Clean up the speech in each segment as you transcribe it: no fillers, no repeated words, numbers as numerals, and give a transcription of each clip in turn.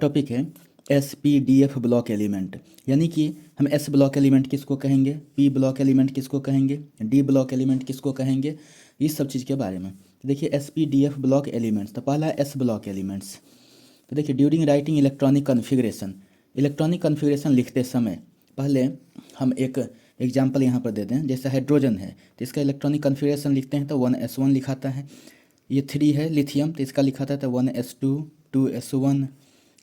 Topic है SPDF block element, यानी कि हम S ब्लॉक एलिमेंट किसको कहेंगे, P ब्लॉक एलिमेंट किसको कहेंगे, D ब्लॉक एलिमेंट किसको कहेंगे, इस सब चीज़ के बारे में। तो देखिए SPDF ब्लॉक एलिमेंट्स, तो पहला है S ब्लॉक एलिमेंट्स। तो देखिए ड्यूरिंग राइटिंग इलेक्ट्रॉनिक कन्फिग्रेशन लिखते समय पहले हम एक एग्जाम्पल यहाँ पर दे दें। जैसे हाइड्रोजन है तो इसका इलेक्ट्रॉनिक कन्फिग्रेशन लिखते हैं तो 1s1 लिखाता है। ये 3 है लिथियम तो इसका लिखाता है तो 1s2 2s1।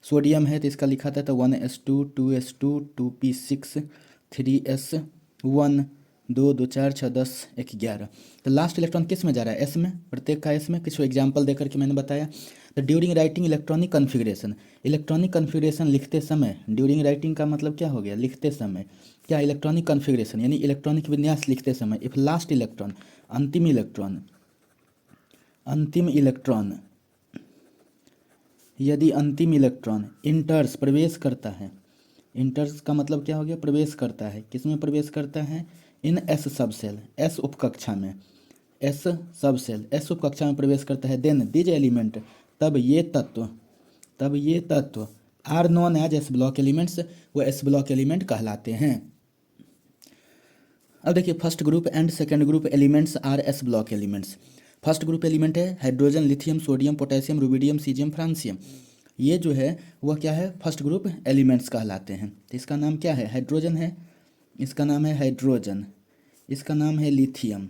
सोडियम है तो इसका लिखाता है तो 1s2 2s2 2p6 3s1 2 2 4 6 10 1 11। तो लास्ट इलेक्ट्रॉन किस में जा रहा है, एस में, प्रत्येक का एस में। कुछ एग्जाम्पल देकर के मैंने बताया। तो ड्यूरिंग राइटिंग इलेक्ट्रॉनिक कन्फिग्रेशन लिखते समय, ड्यूरिंग राइटिंग का मतलब क्या हो गया, लिखते समय। क्या इलेक्ट्रॉनिक कन्फिग्रेशन यानी इलेक्ट्रॉनिक विन्यास लिखते समय इफ लास्ट इलेक्ट्रॉन, अंतिम इलेक्ट्रॉन यदि अंतिम इलेक्ट्रॉन इंटर्स प्रवेश करता है, इंटर्स का मतलब क्या हो गया, प्रवेश करता है। किस में प्रवेश करता है, इन एस सबसेल, एस उपकक्षा में, एस सबसेल एस उपकक्षा में प्रवेश करता है। देन दिज एलिमेंट, तब ये तत्व are known as S block elements, वो एस ब्लॉक एलिमेंट कहलाते हैं। अब देखिए first group and second group elements are S block elements. First group element है hydrogen, lithium, sodium, potassium, rubidium, caesium, francium. ये जो है वह क्या है, फर्स्ट ग्रुप एलिमेंट्स कहलाते हैं। तो इसका नाम क्या है, हाइड्रोजन है, इसका नाम है हाइड्रोजन, इसका नाम है लिथियम,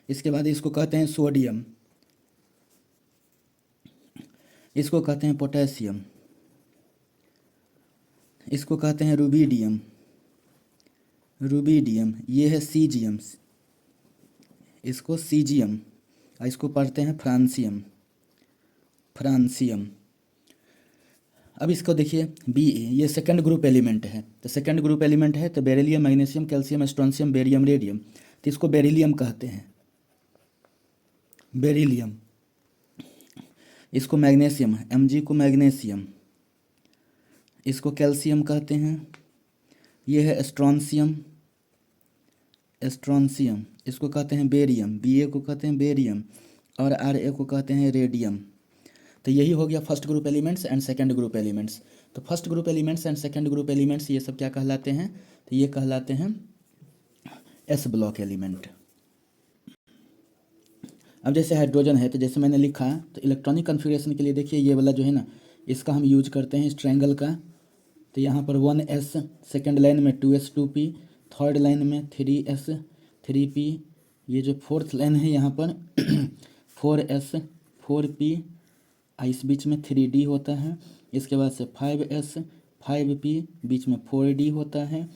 इसके बाद इसको कहते हैं सोडियम, इसको कहते हैं पोटेशियम, इसको कहते हैं रुबिडियम, ये है सीजियम, इसको सीजियम, और इसको पढ़ते हैं फ्रांसियम। अब इसको देखिए बी, ये सेकंड ग्रुप एलिमेंट है। तो सेकंड ग्रुप एलिमेंट है तो beryllium, magnesium, calcium, strontium, barium, radium. तो इसको बेरिलियम कहते हैं, बेरिलियम। इसको मैग्नीशियम, Mg को मैग्नीशियम, इसको कैल्शियम कहते हैं। ये है स्ट्रोंशियम, इसको कहते हैं बेरियम, Ba को कहते हैं बेरियम, और Ra को कहते हैं रेडियम। तो यही हो गया first group elements and second group elements. तो first group elements and second group elements ये सब क्या कहलाते हैं, तो ये कहलाते हैं एस ब्लॉक एलिमेंट। अब जैसे हाइड्रोजन है तो जैसे मैंने लिखा, तो इलेक्ट्रॉनिक कन्फिग्रेशन के लिए देखिए ये वाला जो है ना, इसका हम यूज करते हैं इस ट्रायंगल का। तो यहाँ पर 1s, सेकेंड लाइन में 2s 2p, थर्ड लाइन में 3s 3p, ये जो फोर्थ लाइन है यहाँ पर 4s 4p, इस बीच में 3d होता है। इसके बाद से 5s 5p, बीच में 4d होता है।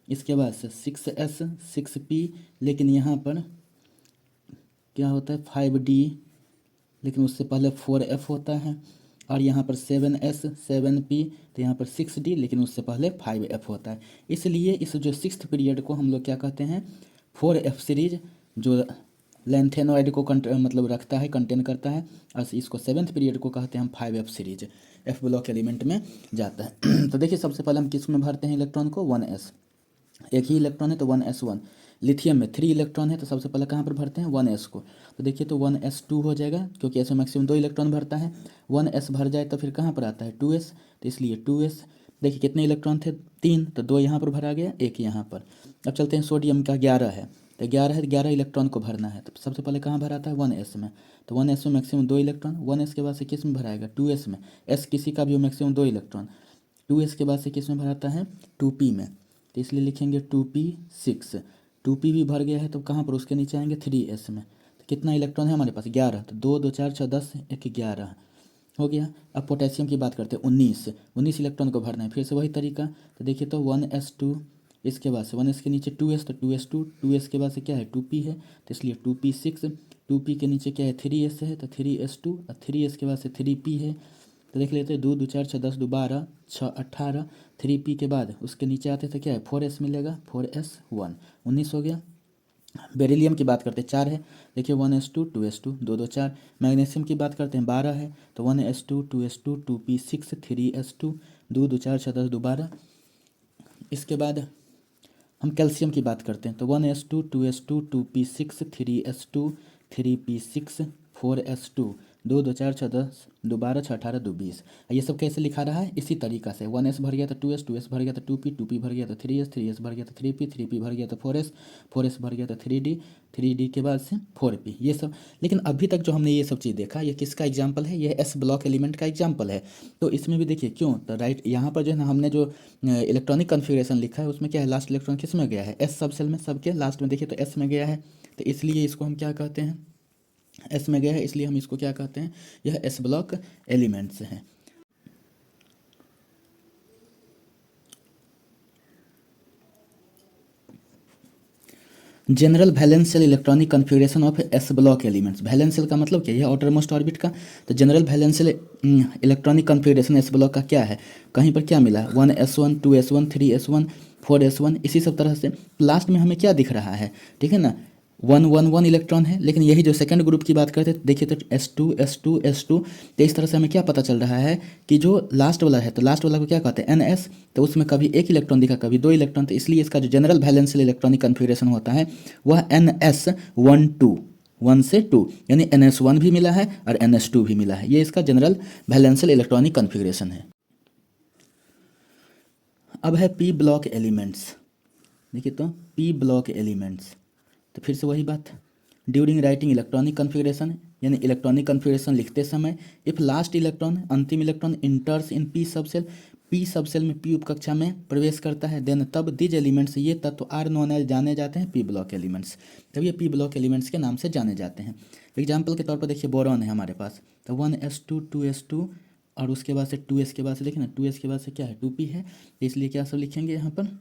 इसके बाद से 6s 6p, लेकिन यहाँ पर क्या होता है 5d, लेकिन उससे पहले 4f होता है। और यहाँ पर 7s 7p, तो यहाँ पर 6d, लेकिन उससे पहले 5f होता है। इसलिए इस जो सिक्स्थ पीरियड को हम लोग क्या कहते हैं, 4f सीरीज, जो लेंथेनॉइड को मतलब रखता है, कंटेन करता है। और इसको सेवन्थ पीरियड को कहते हैं हम 5f series, F block element में जाता है। तो देखिए सबसे पहले हम किस में भरते हैं इलेक्ट्रॉन को, 1s, एक ही इलेक्ट्रॉन है तो 1s1। लिथियम में 3 इलेक्ट्रॉन है तो सबसे पहले कहाँ पर भरते हैं, 1s को। तो देखिए तो 1s2 हो जाएगा, क्योंकि ऐसे मैक्सिमम 2 इलेक्ट्रॉन भरता है। 1s भर जाए तो फिर कहाँ पर आता है 2s, तो इसलिए 2s। देखिए कितने इलेक्ट्रॉन थे, 3, तो 2 यहाँ पर भरा गया, 1 यहाँ पर। अब चलते हैं सोडियम का, 11 है तो 11 है, 11 इलेक्ट्रॉन को भरना है। तो सबसे पहले कहाँ भराता है, 1s में। तो 1s में मैक्सिमम 2 इलेक्ट्रॉन, 1s के बाद से किस में भराएगा, 2s में। s किसी का भी हो मैक्सिमम 2 इलेक्ट्रॉन, 2s के बाद से किस में भराता है, 2p में। तो इसलिए लिखेंगे 2p6, 2p भी भर गया है तो कहाँ पर, उसके नीचे आएंगे 3s में। तो कितना इलेक्ट्रॉन है हमारे पास, 11, तो 2 2 4 6 10 1 11 हो गया। अब पोटेशियम की बात करते हैं, 19 इलेक्ट्रॉन को भरना है। फिर से वही तरीका, तो देखिए तो 1s2, इसके बाद से 1s के नीचे 2s, तो 2s2, 2s के बाद से क्या है 2p है, तो इसलिए 2p6, 2p के नीचे क्या है 3s है, तो 3s2, और 3s के बाद से 3p है। तो देख लेते हैं 2 2 4 6 10 2 12 6 18, 3p के बाद उसके नीचे आते तो क्या है 4s मिलेगा, 4s1, 19 हो गया। बेरिलियम की बात करते हैं, 4 है, देखिए 1s2 2s2 2 2 4। मैग्नीशियम की बात करते हैं, 12 है, तो 1s2 2s2 2p6 3s2 2 2 4 6 10 2 12। इसके बाद हम कैल्शियम की बात करते हैं, तो 1s2 2s2 2p6 3s2 3p6 4s2, 2 2 4 6 10, 2 12 6 18 2 20। ये सब कैसे लिखा रहा है? इसी तरीका से 1s भर गया तो 2s, 2s भर गया तो 2p, 2p भर गया तो 3s, 3s भर गया तो 3p, 3p भर गया तो 4s, 4s भर गया तो 3d, 3d के बाद से 4p, ये सब। लेकिन अभी तक जो हमने ये सब चीज़ देखा, ये किसका एग्जाम्पल है? ये एस ब्लॉक एलिमेंट का एग्जाम्पल है। तो इसमें भी देखिए क्यों, तो राइट यहाँ पर जो है ना हमने जो इलेक्ट्रॉनिक कन्फिग्रेशन लिखा है उसमें क्या है, लास्ट इलेक्ट्रॉन किस में गया है? एस सब सेल में, सबके लास्ट में देखिए तो एस में गया है, तो इसलिए इसको हम क्या कहते हैं? एस में गया है, इसलिए हम इसको क्या कहते हैं? यह एस ब्लॉक एलिमेंट्स हैं। General valence shell electronic configuration of S block elements. Valence shell का मतलब क्या है? आउटर मोस्ट ऑर्बिट का। तो general valence shell electronic configuration S block का क्या है? कहीं पर क्या मिला? 1s1, 2s1, 3s1, 4s1, इसी सब तरह से लास्ट में हमें क्या दिख रहा है? ठीक है ना, 1 1 1 इलेक्ट्रॉन है। लेकिन यही जो सेकंड ग्रुप की बात करते हैं देखिए तो S2 S2 S2, तो इस तरह से हमें क्या पता चल रहा है कि जो लास्ट वाला है, तो लास्ट वाला को क्या कहते हैं? NS। तो उसमें कभी एक इलेक्ट्रॉन दिखा, कभी दो इलेक्ट्रॉन, तो इसलिए इसका जो जनरल वैलेंशियल इलेक्ट्रॉनिक कन्फिग्रेशन होता है वह NS1 2, 1 से 2, यानी NS1 भी मिला है और NS2 भी मिला है। ये इसका जनरल वैलेंशियल इलेक्ट्रॉनिक कन्फिग्रेशन है। अब है पी ब्लॉक एलिमेंट्स। देखिए तो पी ब्लॉक एलिमेंट्स, तो फिर से वही बात, ड्यूरिंग राइटिंग इलेक्ट्रॉनिक कन्फिग्रेशन, यानी इलेक्ट्रॉनिक कन्फिग्रेशन लिखते समय इफ लास्ट इलेक्ट्रॉन, अंतिम electron enters in P subshell, P subshell में पी उपकक्षा में प्रवेश करता है, देन तब दिज एलिमेंट्स, ये तत्व आर नोन एज, जाने जाते हैं पी ब्लॉक एलिमेंट्स। तब ये पी ब्लॉक एलिमेंट्स के नाम से जाने जाते हैं। एग्जाम्पल के तौर पर देखिए बोरॉन है हमारे पास, तो 1s2 2s2 और उसके बाद से 2s के बाद से देखिए ना 2s के बाद से क्या है? 2p है, इसलिए क्या सब लिखेंगे यहाँ पर?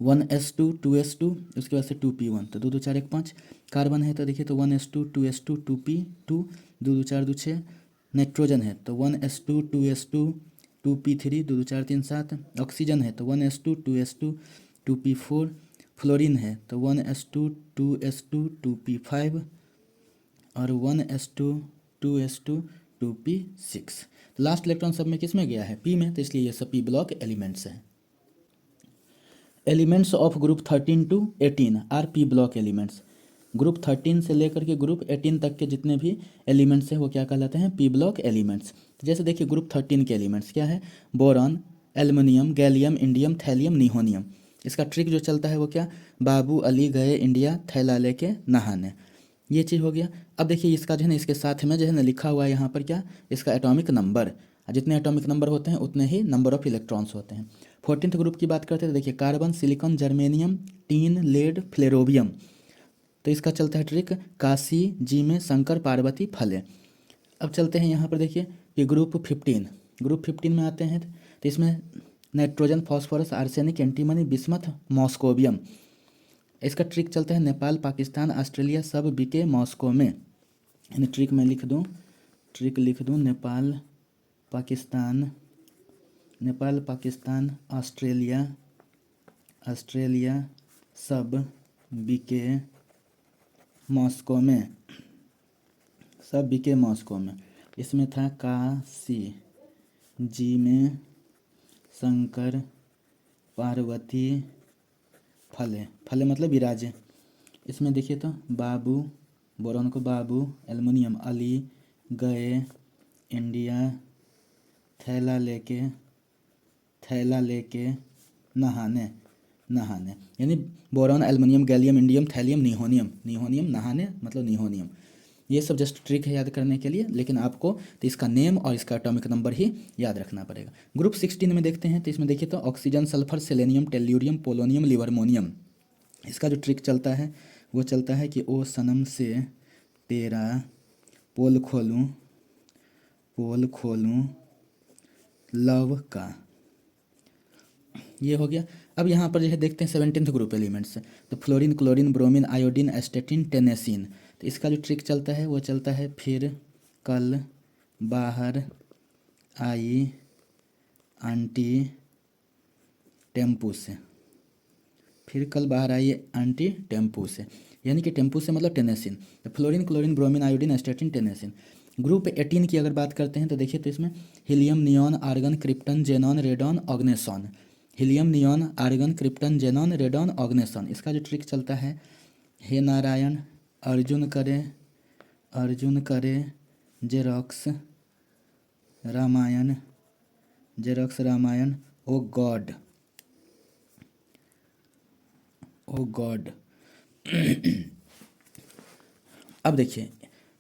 1s2 2s2, उसके बाद से 2p1, तो 2 2 4 1 5। कार्बन है तो देखिए तो 1s2 2s2 2p2, 2 2 4 2 6। नाइट्रोजन है तो 1s2 2s2 2p3, 2 2 4 3 7। ऑक्सीजन है तो 1s2 2s2 2p4। फ्लोरीन है तो 1s2 2s2 2p5 और 1s2 2s2 2p6। Last electron सब में किस में गया है? पी में, तो इसलिए ये सब पी ब्लॉक एलिमेंट्स हैं। Elements of group 13 to 18 R P block elements. Group 13 से लेकर के ग्रुप 18 तक के जितने भी एलिमेंट्स हैं वो क्या कहलाते हैं? P block elements. तो जैसे देखिए ग्रुप 13 के एलिमेंट्स क्या है? Boron, aluminium, gallium, indium, thallium, nihonium. इसका ट्रिक जो चलता है वो क्या? बाबू अली गए इंडिया, थैला लेके नहाने, ये चीज़ हो गया। अब देखिए इसका जो है ना, इसके साथ में जो है ना लिखा हुआ है यहाँ पर क्या? इसका एटॉमिक नंबर। जितने एटॉमिक नंबर होते हैं उतने ही नंबर ऑफ इलेक्ट्रॉन्स होते हैं। 14th ग्रुप की बात करते हैं तो देखिए carbon, silicon, germanium, tin, lead, flerovium. तो इसका चलता है ट्रिक काशी जी में शंकर पार्वती फले। अब चलते हैं यहाँ पर देखिए कि ग्रुप 15, ग्रुप 15 में आते हैं तो इसमें nitrogen, phosphorus, arsenic, antimony, bismuth, moscovium. इसका ट्रिक चलता है नेपाल, पाकिस्तान, ऑस्ट्रेलिया सब बिके मॉस्को में। यानी ट्रिक मैं लिख दूँ, ट्रिक लिख दूँ नेपाल, पाकिस्तान, नेपाल, पाकिस्तान, ऑस्ट्रेलिया, ऑस्ट्रेलिया सब बिके मॉस्को में, सब बिके मॉस्को में। इसमें था काशी जी में शंकर पार्वती फले, फले मतलब विराजे। इसमें देखिए तो बाबू, बोरॉन को बाबू, एल्युमिनियम अली गए इंडिया, थैला लेके नहाने, नहाने, यानी boron, aluminium, gallium, indium, thallium, nihonium, nihonium नहाने मतलब निहोनियम। ये सब जस्ट ट्रिक है याद करने के लिए, लेकिन आपको तो इसका नेम और इसका एटॉमिक नंबर ही याद रखना पड़ेगा। ग्रुप 16 में देखते हैं तो इसमें देखिए तो oxygen, sulphur, selenium, tellurium, polonium, livermorium. इसका जो ट्रिक चलता है वो चलता है कि ओ सनम से तेरा पोल खोलूँ लव का, ये हो गया। अब यहाँ पर जो है देखते हैं 17th ग्रुप एलिमेंट्स, तो फ्लोरीन, क्लोरीन, ब्रोमीन, आयोडीन, एस्टेटिन, टेनेसिन। तो इसका जो ट्रिक चलता है वो चलता है फिर कल बाहर आई आंटी टेम्पू से, फिर कल बाहर आई आंटी टेम्पू से, यानी कि टेम्पू से मतलब टेनेसिन। तो fluorine, chlorine, bromine, iodine, एस्टेटिन, टेनेसिन। Group 18 की अगर बात करते हैं तो देखिए तो इसमें helium, neon, argon, krypton, xenon, radon, oganesson. Helium, neon, argon, krypton, xenon, radon, oganesson. इसका जो ट्रिक चलता है, हे नारायण अर्जुन करे जेरॉक्स रामायण ओ गॉड अब देखिए,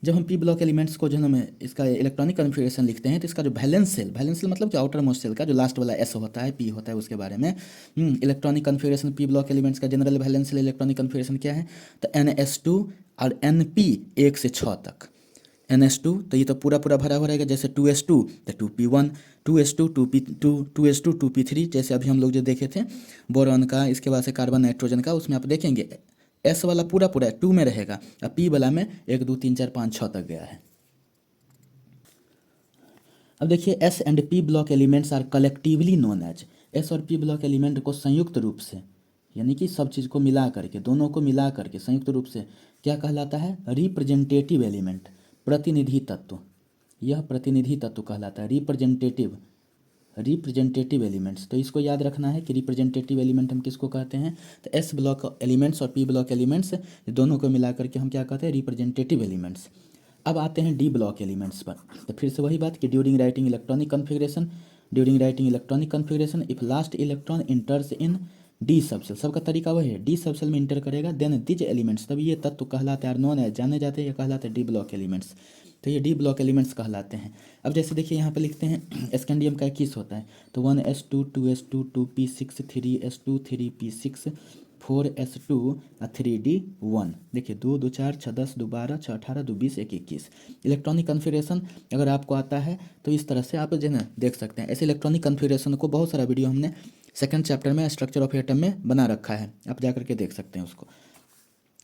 जब हम पी ब्लॉक एलिमेंट्स को जो है ना इसका इलेक्ट्रॉनिक कन्फिगरेशन लिखते हैं तो इसका जो वैलेंस सेल मतलब जो आउटर मोस्ट सेल का जो लास्ट वाला एस होता है, पी होता है, उसके बारे में electronic configuration P block elements का general valence shell electronic configuration क्या है, तो NS2 और NP 1 से 6 तक। NS2 तो ये तो पूरा भरा हो रहेगा, जैसे 2S2 तो 2P1, 2S2 2P2, 2S2 2P3, जैसे अभी हम लोग जो देखे थे बोरॉन का, इसके बाद से कार्बन नाइट्रोजन का, उसमें आप देखेंगे एस वाला पूरा 2 में रहेगा और पी वाला में 1 2 3 4 5 6 तक गया है। अब देखिए S and P block elements are collectively known as, S और पी ब्लॉक एलिमेंट को संयुक्त रूप से, यानी कि सब चीज़ को मिला करके, दोनों को मिला करके संयुक्त रूप से क्या कहलाता है, रिप्रेजेंटेटिव एलिमेंट, प्रतिनिधि तत्व। यह प्रतिनिधि तत्व कहलाता है रिप्रेजेंटेटिव एलिमेंट्स। तो इसको याद रखना है कि रिप्रेजेंटेटिव एलिमेंट हम किसको कहते हैं, तो एस ब्लॉक एलिमेंट्स और पी ब्लॉक एलिमेंट्स दोनों को मिला करके हम क्या कहते हैं, रिप्रेजेंटेटिव एलिमेंट्स। अब आते हैं डी ब्लॉक एलिमेंट्स पर, तो फिर से वही बात कि during writing electronic configuration if last electron enters in D subshell, सबका तरीका वही है, डी सबसेल में इंटर करेगा, देन दिज एलिमेंट्स, तब ये तत्व कहलाते हैं नॉन एज, जाने जाते हैं, ये कहलाते हैं डी ब्लॉक एलिमेंट्स। तो ये डी ब्लॉक एलिमेंट्स कहलाते हैं। अब जैसे देखिए यहाँ पे लिखते हैं स्कैंडियम का 21 होता है, तो 1s2 2s2 2p6 3s2 3p6 4s2 3d1। देखिए 2 2 4 6 10 2 12 6 18 2 20 1 21। इलेक्ट्रॉनिक कन्फिगरेशन अगर आपको आता है तो इस तरह से आप जो है ना देख सकते हैं। ऐसे इलेक्ट्रॉनिक कन्फिगरेशन को बहुत सारा वीडियो हमने सेकंड चैप्टर में स्ट्रक्चर ऑफ एटम में बना रखा है, आप जा करके देख सकते हैं उसको।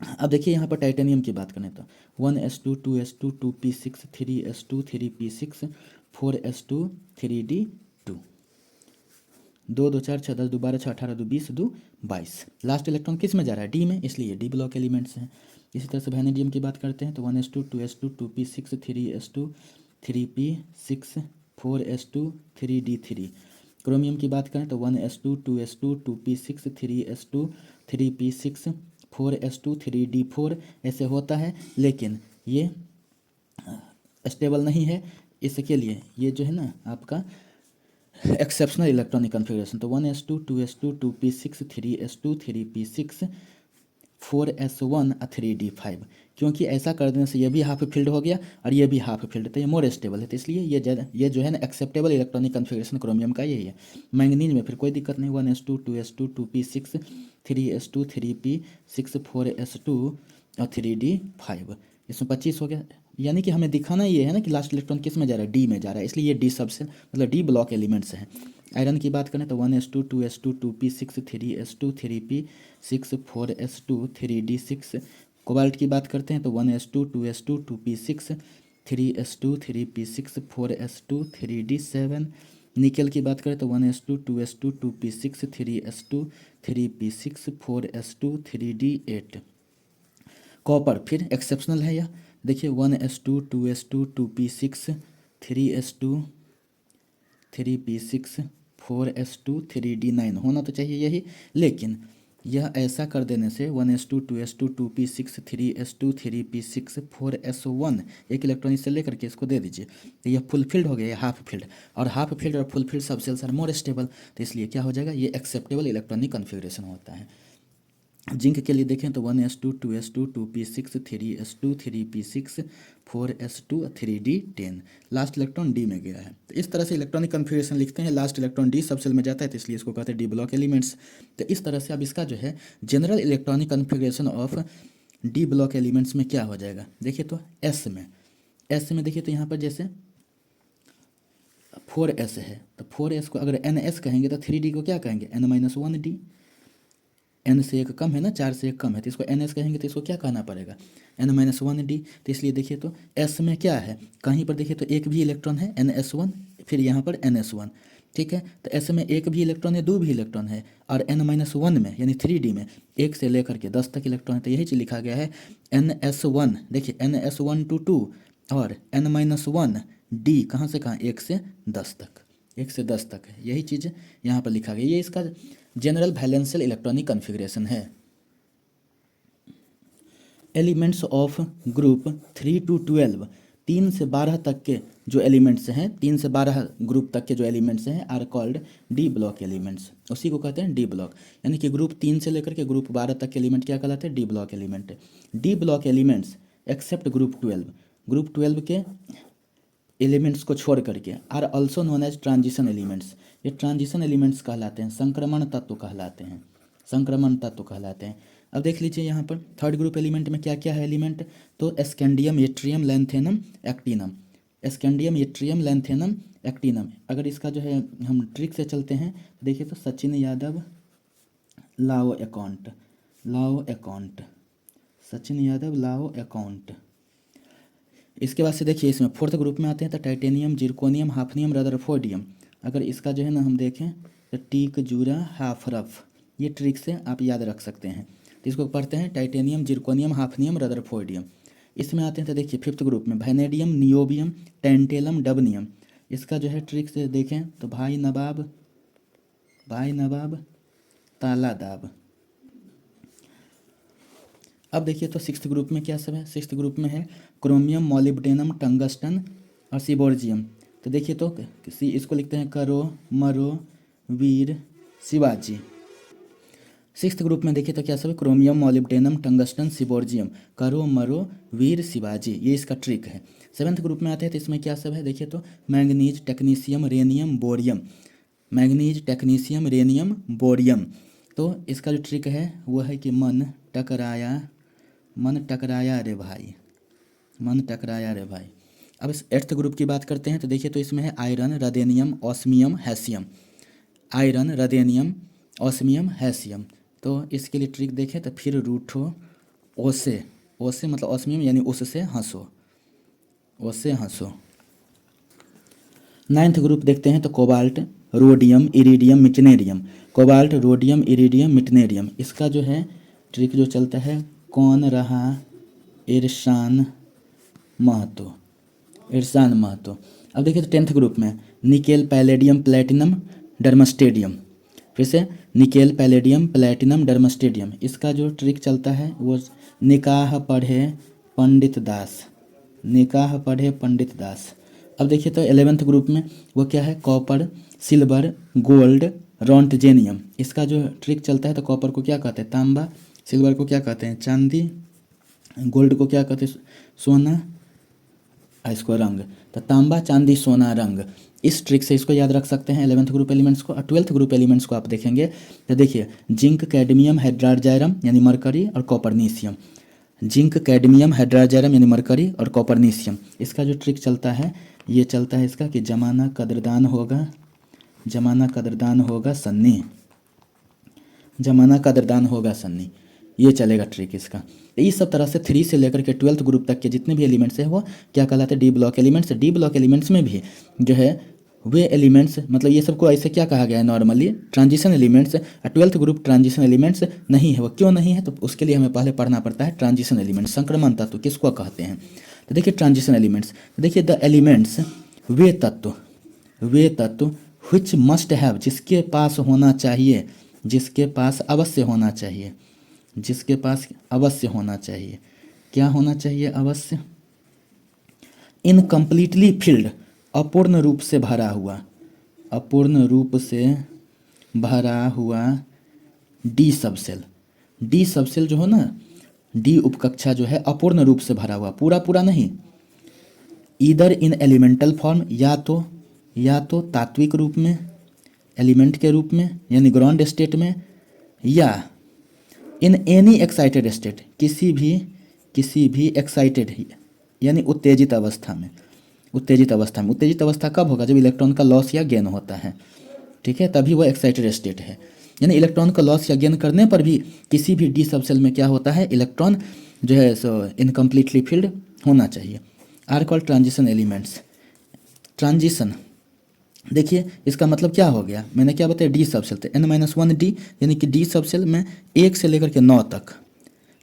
अब देखिए यहाँ पर टाइटेनियम की बात करें तो 1s2 2s2 2p6 3s2 3p6 4s2 3d2, 2 2 4 6 10 2 12 6 18 2 20 2 22। Last electron किस में जा रहा है, डी में, इसलिए डी ब्लॉक एलिमेंट्स हैं। इसी तरह से वैनेडियम की बात करते हैं तो 1s2 2s2 2p6 3s2 3p6 4s2 3d3। Chromium की बात करें तो 1s2 2s2 2p6 3s2 3p6 4s2 3d4। ऐसे होता है, लेकिन ये स्टेबल नहीं है, इसके लिए ये जो है ना आपका एक्सेप्शनल इलेक्ट्रॉनिक कन्फिगरेशन, तो 1s2 2s2 2p6 3s2 3p6 4s1 3d5, क्योंकि ऐसा कर देने से ये भी हाफ फील्ड हो गया और ये भी हाफ फील्ड, तो ये मोर स्टेबल है, तो इसलिए ये जो है ना एक्सेप्टेबल इलेक्ट्रॉनिक कन्फिगरेशन क्रोमियम का यही है। मैंगनीज में फिर कोई दिक्कत नहीं, 1s2 2s2 2p6 3s2 3p6 4s2 और 3d5, इसमें 25 हो गया। यानी कि हमें दिखाना ये है ना कि लास्ट इलेक्ट्रॉन किस में जा रहा है, डी में जा रहा है, इसलिए ये डी सबसे मतलब डी ब्लॉक एलिमेंट्स हैं। आयरन की बात करें तो 1s2 2s2 2p6 3s2 3p6 4s2 3d6। Cobalt की बात करते हैं तो 1s2 2s2 2p6 3s2 3p6 4s2 3d7। निकल की बात करें तो 1s2 2s2 2p6 3s2 3p6 4s2 3d8। Copper फिर एक्सेप्शनल है यह, देखिए 1s2 2s2 2p6 3s2 3p6 4s2 3d9 होना तो चाहिए यही, लेकिन यह ऐसा कर देने से 1s2 2s2 2p6 3s2 3p6 4s1 एक इलेक्ट्रॉन से लेकर के इसको दे दीजिए, तो यह फुल फील्ड हो गया, हाफ फील्ड, और हाफ फील्ड और फुल फील्ड सब सेल्स आर मोर स्टेबल, तो इसलिए क्या हो जाएगा, ये एक्सेप्टेबल इलेक्ट्रॉनिक कन्फिगरेशन होता है। जिंक के लिए देखें तो 1s2 2s2 2p6 3s2 3p6 4s2 3d10, last electron D में गया है। तो इस तरह से इलेक्ट्रॉनिक कन्फिगरेशन लिखते हैं, लास्ट इलेक्ट्रॉन डी सबसेल में जाता है, तो इसलिए इसको कहते हैं डी ब्लॉक एलिमेंट्स। तो इस तरह से अब इसका जो है general electronic configuration of D block elements में क्या हो जाएगा, देखिए तो एस में देखिए तो यहाँ पर जैसे 4s है, तो 4s को अगर NS कहेंगे तो 3d को क्या कहेंगे, n-1d, n से 1 कम है ना, 4 से 1 कम है, तो इसको NS कहेंगे, तो इसको क्या कहना पड़ेगा, n-1d। तो इसलिए देखिए तो S में क्या है, कहीं पर देखिए तो एक भी इलेक्ट्रॉन है NS1, फिर यहाँ पर NS1, ठीक है। तो S में एक भी इलेक्ट्रॉन है, 2 भी इलेक्ट्रॉन है, और n-1 में यानी 3d में 1 से लेकर के 10 तक इलेक्ट्रॉन है, तो यही चीज़ लिखा गया है NS1। देखिए NS1 to 2 और n-1d कहाँ से कहाँ, 1 से 10 तक, 1 से 10 तक है, यही चीज़ यहाँ पर लिखा गया, ये इसका जनरल वैलेंशियल इलेक्ट्रॉनिक कन्फिगरेशन है। एलिमेंट्स ऑफ ग्रुप 3 to 12, 3 से 12 तक के जो एलिमेंट्स हैं, 3 से 12 ग्रुप तक के जो एलिमेंट्स हैं are called D block elements, उसी को कहते हैं डी ब्लॉक। यानी कि ग्रुप 3 से लेकर के ग्रुप 12 तक के एलिमेंट क्या कहलाते हैं? D block element. D block elements except group 12 के एलिमेंट्स को छोड़ करके are also known as transition elements. ये ट्रांजिशन एलिमेंट्स कहलाते हैं, संक्रमण तत्व कहलाते हैं, संक्रमण तत्व कहलाते हैं। अब देख लीजिए यहाँ पर थर्ड ग्रुप एलिमेंट में क्या क्या है एलिमेंट, तो scandium, yttrium, lanthanum, actinium. Scandium, yttrium, lanthanum, actinium. अगर इसका जो है हम ट्रिक से चलते हैं तो देखिए तो सचिन यादव, लाओ अकाउंट, सचिन यादव, लाओ अकाउंट। इसके बाद से देखिए इसमें फोर्थ ग्रुप में आते हैं तो टाइटेनियम, जिरकोनियम, हाफनियम, रदरफोर्डियम। अगर इसका जो है ना हम देखें तो टीक, जूरा, हाफरफ, ये ट्रिक से आप याद रख सकते हैं। तो इसको पढ़ते हैं टाइटेनियम, जिरकोनियम, हाफनियम, रदरफोर्डियम। इसमें आते हैं तो देखिए फिफ्थ ग्रुप में वैनेडियम, नियोबियम, टेंटेलम, डबनियम। इसका जो है ट्रिक से देखें तो भाई नवाब, ताला दाब। अब देखिए तो सिक्स्थ ग्रुप में क्या सब है, सिक्स्थ ग्रुप में है क्रोमियम, मॉलिब्डेनम, टंगस्टन और सिबोर्जियम। तो देखिए तो इसको लिखते हैं करो, मरो, वीर, शिवाजी। सिक्स्थ ग्रुप में देखिए तो क्या सब है, क्रोमियम, मॉलिब्डेनम, टंगस्टन, सिबोर्जियम, करो, मरो, वीर, शिवाजी, ये इसका ट्रिक है। सेवन्थ ग्रुप में आते हैं तो इसमें क्या सब है, देखिए तो manganese, technetium, rhenium, bohrium, manganese, technetium, rhenium, bohrium. तो इसका जो ट्रिक है वो है कि मन टकराया रे भाई, मन टकराया रे भाई। अब इस एट्थ ग्रुप की बात करते हैं तो देखिए तो इसमें है iron, ruthenium, osmium, hassium, iron, ruthenium, osmium, hassium. तो इसके लिए ट्रिक देखें तो फिर रूठो, ओसे मतलब ऑस्मियम यानी उससे हंसो, ओसे हंसो। नाइन्थ ग्रुप देखते हैं तो cobalt, rhodium, iridium, मिटनेरियम, cobalt, rhodium, iridium, मिटनेरियम। इसका जो है ट्रिक जो चलता है कौन रहा इरशान महतो, इरशान महतो। अब देखिए तो टेंथ ग्रुप में निकेल, पैलेडियम, प्लेटिनम, डर्मस्टेडियम। फिर से निकेल, पैलेडियम, प्लेटिनम, डर्मस्टेडियम। इसका जो ट्रिक चलता है वो निकाह पढ़े पंडित दास, निकाह पढ़े पंडित दास। अब देखिए तो 11th ग्रुप में वो क्या है, कॉपर, सिल्वर, गोल्ड, रोंटजेनियम। इसका जो ट्रिक चलता है तो कॉपर को क्या कहते हैं, तांबा, सिल्वर को क्या कहते हैं, चांदी, गोल्ड को क्या कहते हैं, सोना, इसको रंग। तो तांबा, चांदी, सोना, रंग। इस ट्रिक से इसको याद रख सकते हैं 11th ग्रुप एलिमेंट्स को। और 12th ग्रुप एलिमेंट्स को आप देखेंगे तो देखिए जिंक, कैडमियम, हाइड्रोजायरम यानी मरकरी और कॉपरनीशियम, जिंक, कैडमियम, हाइड्रोजायरम यानी मरकरी और कॉपरनीशियम। इसका जो ट्रिक चलता है ये चलता है इसका कि जमाना कदरदान होगा, जमाना कदरदान होगा सन्नी, जमाना कदरदान होगा सन्नी, ये चलेगा ट्रिक इसका। तो इस सब तरह से 3 से लेकर के 12th ग्रुप तक के जितने भी एलिमेंट्स हैं वो क्या कहलाते हैं, D block elements. D block elements में भी जो है वे एलिमेंट्स, मतलब ये सबको ऐसे क्या कहा गया है normally, transition elements. 12th group transition elements नहीं है। वो क्यों नहीं है तो उसके लिए हमें पहले पढ़ना पड़ता है ट्रांजिशन एलिमेंट्स, संक्रमण तत्व किसको कहते हैं। तो देखिए ट्रांजिशन एलिमेंट्स, तो देखिए द एलिमेंट्स वे तत्व व्हिच मस्ट हैव, जिसके पास होना चाहिए, जिसके पास अवश्य होना चाहिए, जिसके पास अवश्य होना चाहिए, क्या होना चाहिए अवश्य, इनकम्प्लीटली फिल्ड, अपूर्ण रूप से भरा हुआ, अपूर्ण रूप से भरा हुआ डी सबसेल। डी सबसेल जो हो ना, डी उपकक्षा जो है अपूर्ण रूप से भरा हुआ, पूरा पूरा नहीं। ईदर इन एलिमेंटल फॉर्म, या तो तात्विक रूप में, एलिमेंट के रूप में यानी ग्राउंड स्टेट में, या इन एनी एक्साइटेड स्टेट, किसी भी एक्साइटेड यानी उत्तेजित अवस्था में। उत्तेजित अवस्था कब होगा, जब इलेक्ट्रॉन का लॉस या गेन होता है, ठीक है, तभी वो एक्साइटेड स्टेट है। यानी इलेक्ट्रॉन का लॉस या गेन करने पर भी किसी भी डी सबसेल में क्या होता है, इलेक्ट्रॉन जो है सो इनकम्प्लीटली फिल्ड होना चाहिए। Are called transition elements. Transition देखिए इसका मतलब क्या हो गया, मैंने क्या बताया, डी सबसेल थे n-1 डी, यानी कि डी सबसेल में 1 से लेकर के 9 तक,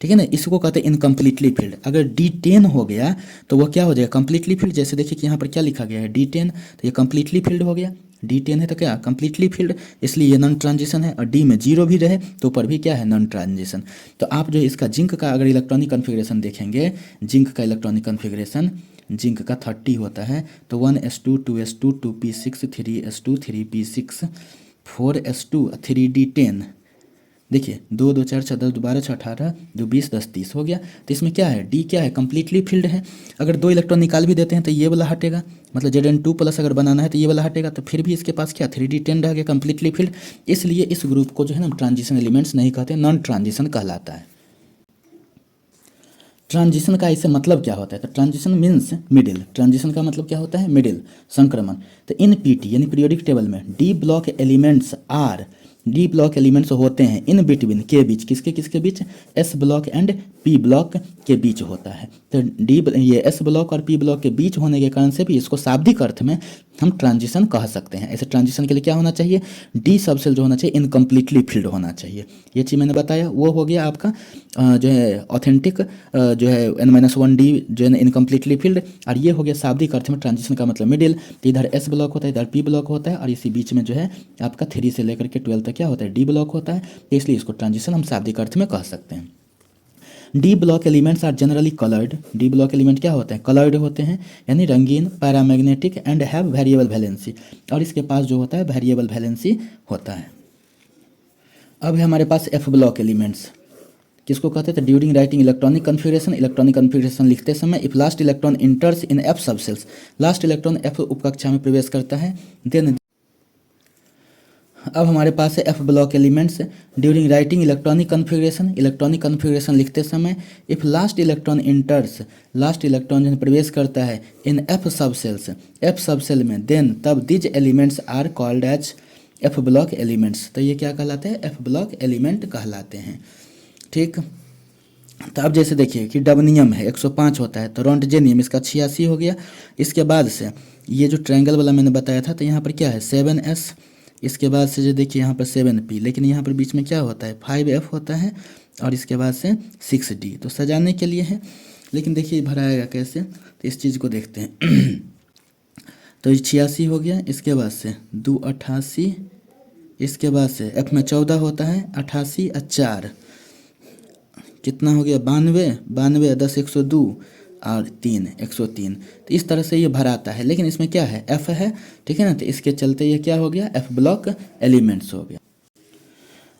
ठीक है ना, इसको कहते हैं इनकम्प्लीटली फिल्ड। अगर D10 हो गया तो वह क्या हो जाएगा, कम्प्लीटली फिल्ड। जैसे देखिए कि यहाँ पर क्या लिखा गया है D10, तो ये कम्प्लीटली फिल्ड हो गया। D10 है तो क्या कम्प्लीटली फिल्ड, इसलिए ये नॉन ट्रांजिशन है। और डी में 0 भी रहे तो ऊपर भी क्या है, नॉन ट्रांजिशन। तो आप जो इसका जिंक का अगर इलेक्ट्रॉनिक कन्फिग्रेशन देखेंगे, जिंक का इलेक्ट्रॉनिक कन्फिग्रेशन जिंक का 30 होता है। तो 1s2 2s2 2p6 3s2 3p6 4s2 3d10। देखिए 2 2 4 6 10 12 6 18 2 20 10 30 हो गया। तो इसमें क्या है, डी क्या है, कम्प्लीटली फिल्ड है। अगर 2 इलेक्ट्रॉन निकाल भी देते हैं तो ये वाला हटेगा, मतलब Zn2+ अगर बनाना है तो ये वाला हटेगा, तो फिर भी इसके पास क्या 3d10 रह गया, कम्प्लीटली फिल्ड। इसलिए इस ग्रुप को जो है ना ट्रांजिशन एलिमेंट्स नहीं कहते, नॉन ट्रांजिशन कहलाता है। ट्रांजिशन का इससे मतलब क्या होता है, तो ट्रांजिशन मीन्स मिडिल। ट्रांजिशन का मतलब क्या होता है, मिडिल, संक्रमण। तो इन पीटी यानी पीरियोडिक टेबल में D block elements are, D block elements होते हैं इन बिटवीन, के बीच, किसके किसके बीच, S block and P block के बीच होता है। तो ये एस ब्लॉक और पी ब्लॉक के बीच होने के कारण से भी इसको शाब्दिक अर्थ में हम ट्रांजिशन कह सकते हैं। ऐसे ट्रांजिशन के लिए क्या होना चाहिए, डी सबसेल जो होना चाहिए इनकम्प्लीटली फिल्ड होना चाहिए। ये चीज़ मैंने बताया, वो हो गया आपका जो है ऑथेंटिक जो है n-1d जो है इनकम्प्लीटली फिल्ड, और ये हो गया शाब्दिक अर्थ में ट्रांजिशन का मतलब मिडिल। तो इधर एस ब्लॉक होता है, इधर पी ब्लॉक होता है, और इसी बीच में जो है आपका 3 से लेकर के 12 तक क्या होता है, डी ब्लॉक होता है। इसलिए इसको ट्रांजिशन हम शाब्दिक अर्थ में कह सकते हैं। D block elements are generally coloured. D block element क्या होते हैं, कलर्ड होते हैं, यानी रंगीन, paramagnetic and have variable valency, और इसके पास जो होता है वेरिएबल वैलेंसी होता है। अब है हमारे पास एफ ब्लॉक एलिमेंट्स, किसको कहते हैं, during writing electronic configuration, electronic configuration लिखते समय if last electron enters in F subshells, last electron F उपकक्षा में प्रवेश करता है, देन। अब हमारे पास है F block elements during writing electronic configuration, electronic configuration लिखते समय if last electron enters, last electron जो प्रवेश करता है in F subshells, F subshell में, देन तब these elements are called as F block elements. तो ये क्या कहलाते हैं, एफ ब्लॉक एलिमेंट कहलाते हैं। ठीक, तो अब जैसे देखिए कि डबनियम है 105 होता है, तो रोंटजेनियम इसका 86 हो गया। इसके बाद से ये जो ट्रायंगल वाला मैंने बताया था, तो यहाँ पर क्या है 7s, इसके बाद से जो देखिए यहाँ पर 7p, लेकिन यहाँ पर बीच में क्या होता है 5f होता है, और इसके बाद से 6d, तो सजाने के लिए है। लेकिन देखिए भराएगा कैसे, तो इस चीज़ को देखते हैं। तो ये 86 हो गया, इसके बाद से 2 88, इसके बाद से f में 14 होता है, 88 और 4 कितना हो गया 92, 92 10 102 और 3 103। तो इस तरह से ये भराता है, लेकिन इसमें क्या है एफ है, ठीक है ना, तो इसके चलते ये क्या हो गया एफ ब्लॉक एलिमेंट्स हो गया।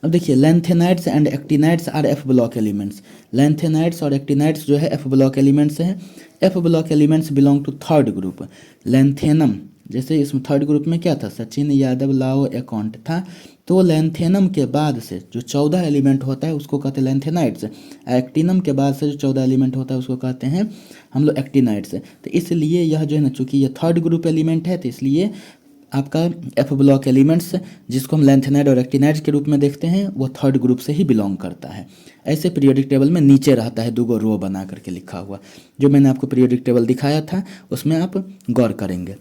अब देखिए lanthanides and actinides are F block elements, lanthanides और एक्टिनाइड्स जो है एफ ब्लॉक एलिमेंट्स हैं। F block elements belong to third group. Lanthanum, जैसे इसमें थर्ड ग्रुप में क्या था, सचिन यादव लाओ अकाउंट था, तो लैंथेनम के बाद से जो 14 एलिमेंट होता है उसको कहते हैं लैंथेनाइड्स। एक्टिनम के बाद से जो 14 एलिमेंट होता है उसको कहते हैं हम लोग एक्टिनाइड्स। तो इसलिए यह जो है ना, चूँकि ये थर्ड ग्रुप एलिमेंट है, तो इसलिए आपका एफ ब्लॉक एलिमेंट्स जिसको हम लैंथेनाइड और एक्टिनाइड्स के रूप में देखते हैं वो थर्ड ग्रुप से ही बिलोंग करता है। ऐसे पीरियोडिक टेबल में नीचे रहता है 2 रो बना करके लिखा हुआ, जो मैंने आपको पीरियोडिक टेबल दिखाया था उसमें आप गौर करेंगे।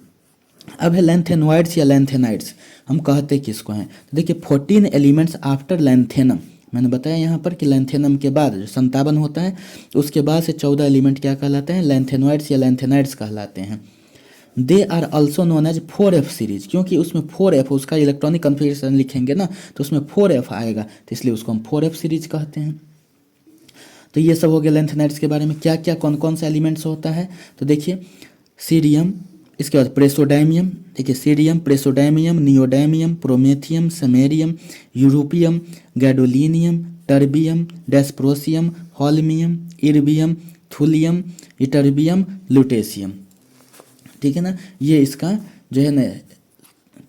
अब है लैंथेनॉइड्स या लैंथेनाइड्स, हम कहते किसको हैं, तो देखिए 14 एलिमेंट्स आफ्टर लैंथेनम, मैंने बताया यहाँ पर कि लैंथेनम के बाद जो 57 होता है उसके बाद से 14 एलिमेंट क्या कहलाते हैं, लैंथेनॉइड्स या लैंथेनाइड्स कहलाते हैं। They are also known as 4f series, क्योंकि उसमें 4f उसका इलेक्ट्रॉनिक कन्फिगरेशन लिखेंगे ना तो उसमें 4f आएगा, तो इसलिए उसको हम 4f सीरीज कहते हैं। तो ये सब हो गया लैंथेनाइड्स के बारे में। क्या क्या कौन कौन सा एलिमेंट्स होता है, तो देखिए सीरियम, इसके बाद प्रेसोडाइमियम, देखिए cerium, praseodymium, neodymium, promethium, samarium, europium, gadolinium, terbium, dysprosium, holmium, erbium, thulium, ytterbium, lutetium. ठीक है ना, ये इसका जो है ना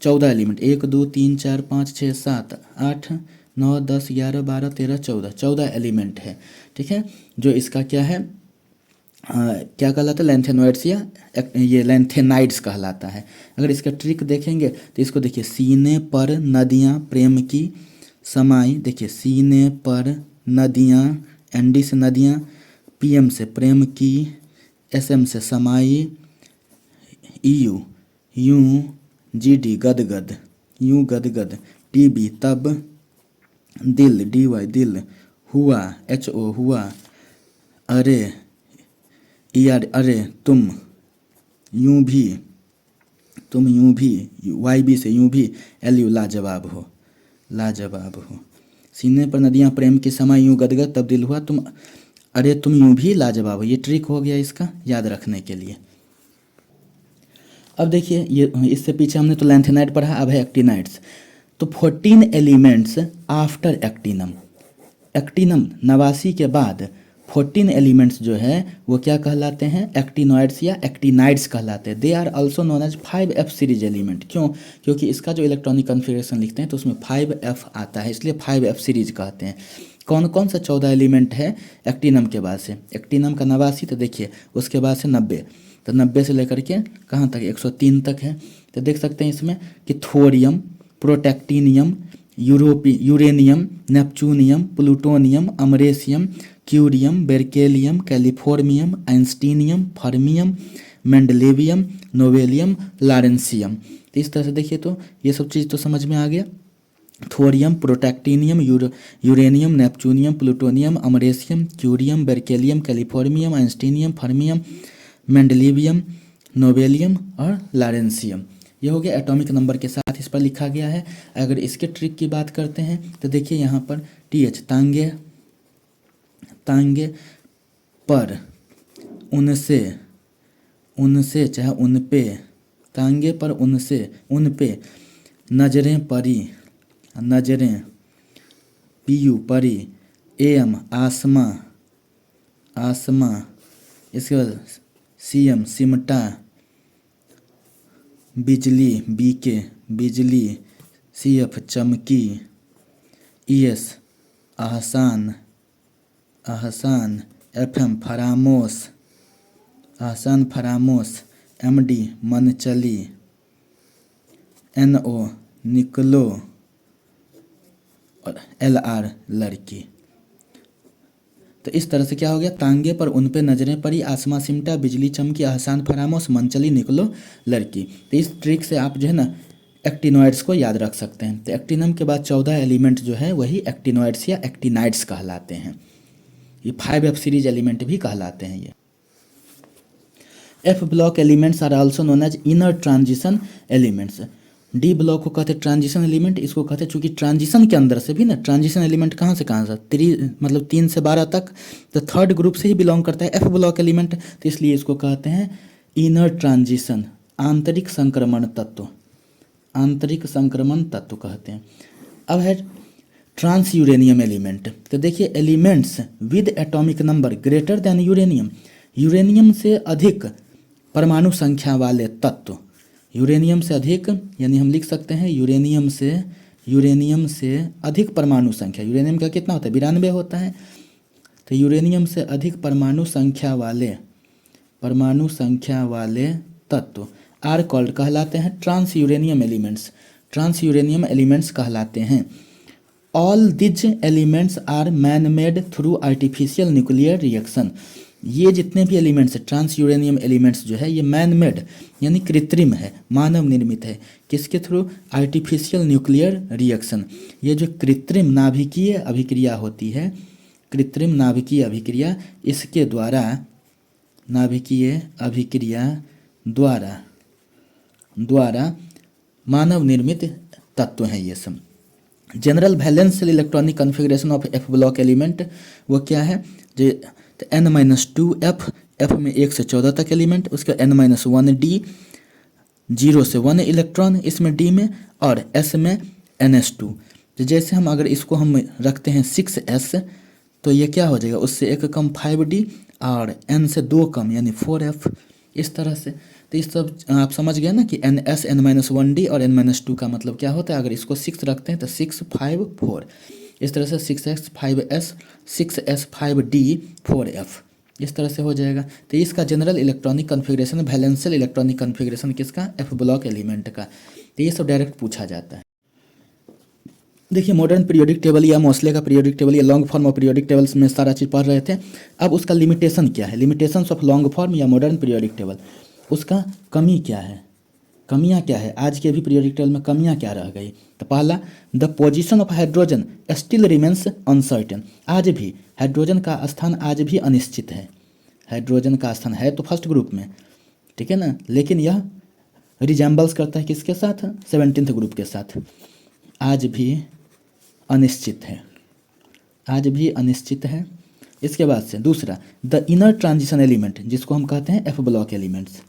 14 एलिमेंट 1 2 3 4 5 6 7 8 9 10 11 12 13 14 एलिमेंट है। ठीक है, जो इसका क्या है क्या कहलाता है, लैंथेनॉइड्स या ये लैंथेनाइड्स कहलाता है। अगर इसका ट्रिक देखेंगे तो इसको देखिए, सीने पर नदियाँ प्रेम की समाई, देखिए सीने पर नदियाँ, एनडी से नदियाँ, पीएम से प्रेम की, एसएम से समाई, ईयू यूं, जीडी गदगद यूं गदगद, टीबी तब, दिल डीवाई दिल, हुआ एचओ हुआ, अरे यार अरे तुम यूं भी, तुम यूं भी, वाई बी से यूं भी, एलयू लाजवाब हो, लाजवाब हो। सीने पर नदियाँ प्रेम के समय यूं गदगद, तब दिल हुआ तुम, अरे तुम यूं भी लाजवाब हो। ये ट्रिक हो गया इसका याद रखने के लिए। अब देखिए ये इससे पीछे हमने तो लैंथेनाइड पढ़ा, अब है एक्टिनाइड्स। तो 14 एलिमेंट्स आफ्टर एक्टिनम, एक्टिनम 89 के बाद 14 एलिमेंट्स जो है वो क्या कहलाते हैं, एक्टिनॉइड्स या एक्टिनाइड्स कहलाते हैं। They are also known as 5F series element. क्यों? क्योंकि इसका जो इलेक्ट्रॉनिक कन्फिग्रेशन लिखते हैं तो उसमें 5F आता है, इसलिए 5F सीरीज कहते हैं। कौन कौन सा 14 एलिमेंट है एक्टिनम के बाद से? एक्टिनम का 89, तो देखिए उसके बाद से 90, तो 90 से लेकर के कहाँ तक, 103 तक है। तो देख सकते हैं इसमें कि thorium, protactinium, uranium, neptunium, plutonium, americium, curium, berkelium, californium, einsteinium, fermium, mendelevium, nobelium, lawrencium. तो इस तरह से देखिए तो ये सब चीज़ तो समझ में आ गया। Thorium, protactinium, uranium, neptunium, plutonium, americium, curium, berkelium, californium, einsteinium, fermium, mendelevium, nobelium और लॉरेंसियम। ये हो गया एटॉमिक नंबर के साथ इस पर लिखा गया है। अगर इसके ट्रिक की बात करते हैं तो देखिए यहाँ पर TH तांगे, तांगे पर, उनसे, उनसे चाहे उन पे, तांगे पर उनसे, उन पे, नजरें परी, नजरें, PU परी, AM आसमा, आसमा, इसके बाद CM सिमटा, बिजली BK बिजली, CF चमकी, ES Ahsan, Ahsan, FM फरामोश, Ahsan फरामोश, MD मनचली, NO निकलो और LR लड़की। तो इस तरह से क्या हो गया, तांगे पर उन पे नजरें पड़ी, आसमां सिमटा, बिजली चमकी, आहसान फरामोश, मनचली निकलो लड़की। तो इस ट्रिक से आप जो है ना एक्टिनॉइड्स को याद रख सकते हैं। तो एक्टिनम के बाद 14 एलिमेंट जो है वही एक्टिनॉइड्स या एक्टिनाइड्स कहलाते हैं। ये 5F सीरीज एलिमेंट भी कहलाते हैं। ये F block elements are also known as inner transition elements. D block को कहते हैं ट्रांजिशन एलिमेंट, इसको कहते हैं चूंकि ट्रांजिशन के अंदर से भी ना, ट्रांजिशन एलिमेंट कहाँ से कहाँ से, मतलब 3 से 12 तक, तो थर्ड ग्रुप से ही बिलोंग करता है F ब्लॉक एलिमेंट। तो इसलिए इसको कहते हैं इनर ट्रांजिशन, आंतरिक संक्रमण तत्व, आंतरिक संक्रमण तत्व कहते हैं। अब है ट्रांस यूरेनियम एलिमेंट। तो देखिए elements with atomic number greater than uranium, uranium से अधिक परमाणु संख्या वाले तत्व, यूरेनियम से अधिक, यानी हम लिख सकते हैं यूरेनियम से अधिक परमाणु संख्या, यूरेनियम का कितना होता है, 92 होता है। तो यूरेनियम से अधिक परमाणु संख्या वाले तत्व आर कॉल्ड कहलाते हैं transuranium elements, transuranium elements कहलाते हैं। All these elements are man made through artificial nuclear reaction. ये जितने भी एलिमेंट्स है ट्रांस यूरेनियम एलिमेंट्स जो है ये मैन मेड यानी कृत्रिम है, मानव निर्मित है। किसके थ्रू? Artificial nuclear reaction. ये जो कृत्रिम नाभिकीय अभिक्रिया होती है, कृत्रिम नाभिकीय अभिक्रिया, इसके द्वारा, नाभिकीय अभिक्रिया द्वारा मानव निर्मित तत्व हैं ये सब। General वैलेंशियल electronic configuration of F block element वो क्या है, जो N-2F, F में 1 से 14 तक एलिमेंट, उसके N-1D 0 से 1 इलेक्ट्रॉन इसमें D में, और S में NS2। तो जैसे हम अगर इसको हम रखते हैं 6S तो ये क्या हो जाएगा, उससे 1 कम 5D और N से 2 कम यानी 4F, इस तरह से। तो इस सब आप समझ गए ना कि NS N-1D और N-2 का मतलब क्या होता है। अगर इसको 6 रखते हैं तो 6 5 4, इस तरह से 6x 5s 6s 5d 4f, इस तरह से हो जाएगा। तो इसका general electronic configuration, वैलेंशियल electronic configuration किसका, F ब्लॉक एलिमेंट का। तो ये सब डायरेक्ट पूछा जाता है। देखिए मॉडर्न पीरियोडिक टेबल या मोस्ले का पीरियोडिक टेबल या long form of periodic tables में सारा चीज़ पढ़ रहे थे। अब उसका लिमिटेशन क्या है, लिमिटेशंस ऑफ लॉन्ग फॉर्म या मॉडर्न पीरियोडिक टेबल, उसका कमी क्या है, कमियां क्या है, आज के भी पीरियोडिक टेबल में कमियां क्या रह गई। तो पहला, the position of hydrogen still remains uncertain. आज भी हाइड्रोजन का स्थान आज भी अनिश्चित है। हाइड्रोजन का स्थान है तो फर्स्ट ग्रुप में, ठीक है ना, लेकिन यह रिजेंबल्स करता है किसके साथ, 17th ग्रुप के साथ। आज भी अनिश्चित है, आज भी अनिश्चित है। इसके बाद से दूसरा, द इनर ट्रांजिशन एलिमेंट, जिसको हम कहते हैं F block elements,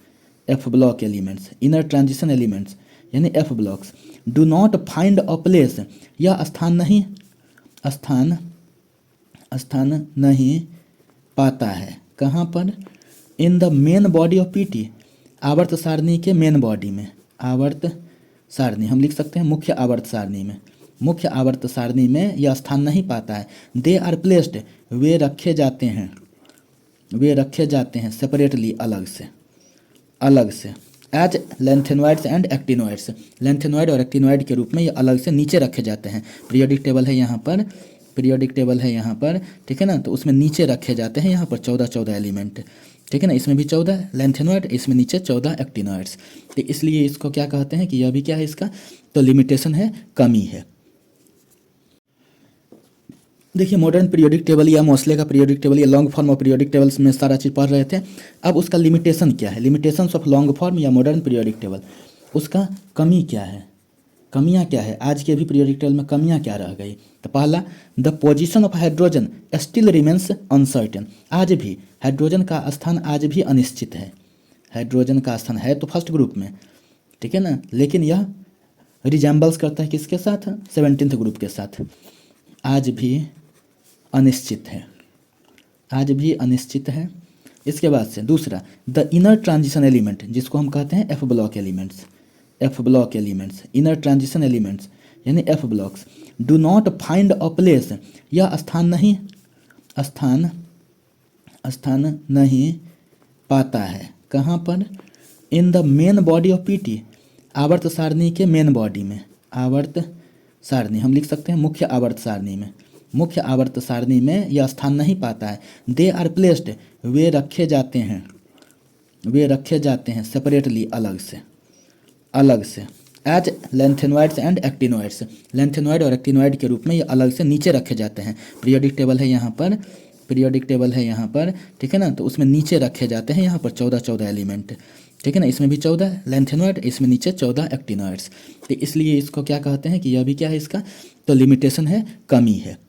F block elements, inner transition elements यानी F blocks. Do not find a place, यह स्थान नहीं पाता है। कहाँ पर? In the main body of PT, आवर्त सारणी के मेन बॉडी में। आवर्त सारणी हम लिख सकते हैं मुख्य आवर्त सारणी में। मुख्य आवर्त सारणी में यह स्थान नहीं पाता है। दे आर प्लेस्ड, वे रखे जाते हैं सेपरेटली, अलग से as lanthanoids and actinoids, lanthanoid और एक्टिनॉइड के रूप में ये अलग से नीचे रखे जाते हैं। पीरियोडिक टेबल है यहाँ पर, ठीक है ना। तो उसमें नीचे रखे जाते हैं यहाँ पर 14 एलिमेंट, ठीक है ना। इसमें भी 14 लेंथेनॉइड, इसमें नीचे 14 एक्टिनॉइड्स। तो इसलिए इसको क्या कहते हैं कि यह भी क्या है इसका तो लिमिटेशन है, कमी है। देखिए मॉडर्न पीरियोडिक टेबल या मोस्ले का पीरियोडिक टेबल या long form of periodic tables में सारा चीज़ पढ़ रहे थे। अब उसका लिमिटेशन क्या है, लिमिटेशंस ऑफ लॉन्ग फॉर्म या मॉडर्न पीरियोडिक टेबल, उसका कमी क्या है, कमियां क्या है, आज के भी पीरियोडिक टेबल में कमियां क्या रह गई। तो पहला, the position of hydrogen still remains uncertain, आज भी हाइड्रोजन का स्थान आज भी अनिश्चित है। हाइड्रोजन का स्थान है तो फर्स्ट ग्रुप में, ठीक है ना, लेकिन यह रिजेंबल्स करता है किसके साथ, 17th ग्रुप के साथ। आज भी अनिश्चित है, इसके बाद से दूसरा, द इनर ट्रांजिशन एलिमेंट, जिसको हम कहते हैं F block elements, inner transition elements यानी F blocks. Do not find a place, यह स्थान नहीं पाता है। कहाँ पर? In the main body of PT, आवर्त सारणी के मेन बॉडी में। आवर्त सारणी हम लिख सकते हैं मुख्य आवर्त सारणी में। मुख्य आवर्त सारणी में यह स्थान नहीं पाता है। दे आर प्लेस्ड, वे रखे जाते हैं सेपरेटली, अलग से as lanthanoids and actinoids, lanthanoid और एक्टिनॉइड के रूप में ये अलग से नीचे रखे जाते हैं। पीरियोडिक टेबल है यहाँ पर, ठीक है ना। तो उसमें नीचे रखे जाते हैं यहाँ पर 14 एलिमेंट, ठीक है ना। इसमें भी 14 लेंथेनॉइड, इसमें नीचे 14 एक्टिनॉइड्स। तो इसलिए इसको क्या कहते हैं कि यह भी क्या है इसका तो लिमिटेशन है, कमी है।